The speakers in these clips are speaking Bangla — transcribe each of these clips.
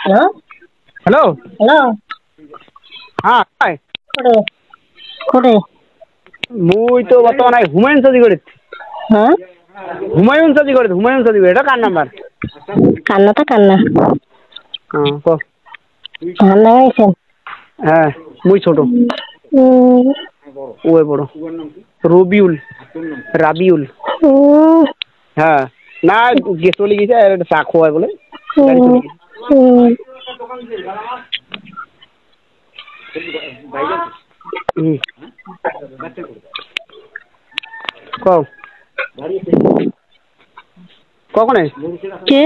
Hello hello. হ্যালো হ্যাঁ হাই। কোটে কোটে মুই তো বর্তমানে হুমায়ুন সাজি করে। হ্যাঁ হুমায়ুন সাজি করে। এটা কার নাম্বার? কান্না তো কান্না হ্যাঁ কো। ধান লাগাইছেন? হ্যাঁ মুই ছোট, ওই বড়। রবিউল, রাবিউল। হ্যাঁ না গিয়ে চলে গেছে, একটা চা খোয়ায় বলে গাড়ি চলে গেছে। কও কখনে কে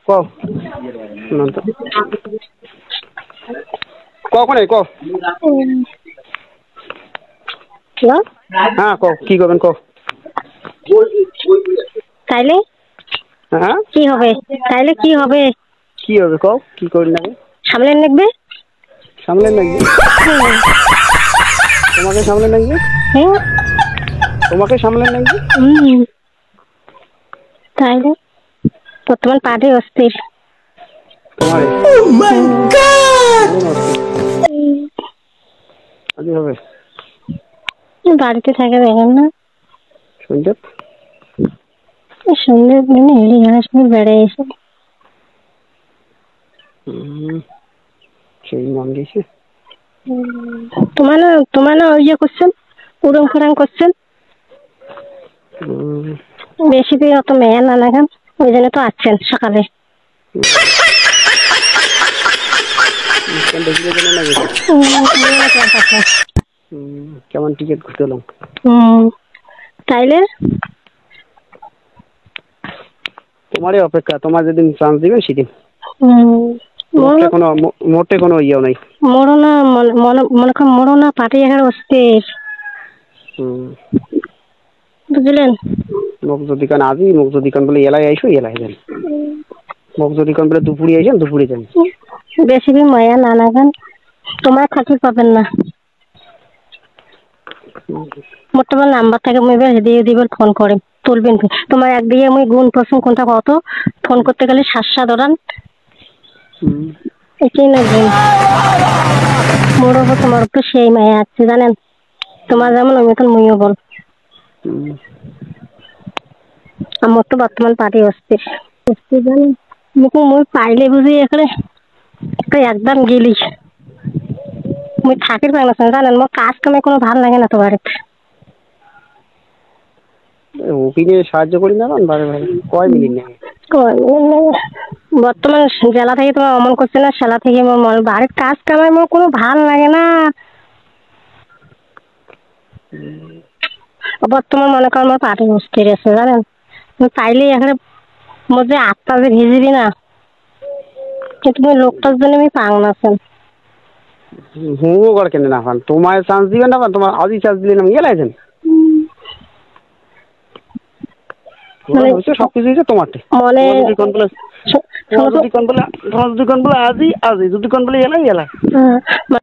কও কখনে কও। হ্যালো হ্যাঁ কও কি করবেন কও। তাইলে হ্যাঁ কি হবে? তাইলে কি হবে? কি হবে কও, কি করি না সামলে লাগবে। সামলে লাগবে। তোমাকে সামলে লাগবে, হ্যাঁ তোমাকে সামলে লাগবে। তাইলে বর্তমান পার্টি অস্থির। তোমার আজ হবে বাড়িতে থাকে দেখেন না, সন্ধ্যে সন্ধ্যে দিনে হেলি ঘাস বেড়ে এসে সেই মন গেছে। তোমার না ইয়ে করছেন, উড়ং ফুড়াং করছেন। বেশি দিন অত মেয়ে না লাগান, ওই জন্য তো আসছেন সকালে। কেমন টিকিট ঘুরতে এলাম। তাইলে তোমারই অপেক্ষা, তোমার যেদিন চান্স দিবেন সেদিন। মোটে কোনো ইয়েও নাই। মরো না পার্টি এখানে অস্থির, বুঝলেন। মোক যদি কান আজি, মোক যদি কান বলে এলাই আইসো এলাই যান, মোক যদি কান বলে দুপুরে আইসেন দুপুরে যান। বেশি দিন মায়া না লাগান, তোমার খাতির পাবেন না। মোর তোমার নাম্বার থেকে মুই দিয়ে দিবেন, ফোন করে তুলবেন। তোমার একদিকে মুই গুণ পছন্দ কোনটা কত, ফোন করতে গেলে 7 ধরান। এটাই না গুণ। মোর ওপর তোমার তো সেই মায়া আছে জানেন, তোমার যেমন আমি তো মুইও বল। আমার তো বর্তমান পার্টি অস্থির অস্থির জানেন। মুখে মুই পাইলে বুঝি এখানে একদম গেলি মুই থাকির পাই না জানেন। মোর কাজ কামে কোনো ভাল লাগে না তো বাড়িতে। ওপিনে সাহায্য করি না বারে বারে, কয় মিনিট নেই। বর্তমান জেলা থেকে তোমার অমন করছে না, সেলা থেকে মোর বাড়ির কাজ কামাই মোর কোনো ভাল লাগে না। বর্তমান মনে করেন মোর পাটি অস্থির আছে জানেন। পাইলে এখানে মোর যে আত্মা যে ভিজিবি না, কিন্তু লোকটার জন্য আমি পাং না। হুঁ করে কেন না পান, তোমার চান্স দিবেন না পান, তোমার আজই চান্স দিলেন আমি গেলাইছেন। সবকিছু হয়েছে তোমারটা। তোমার যদি কোন বলে আজই যদি কোন বলে এলাই এলাই।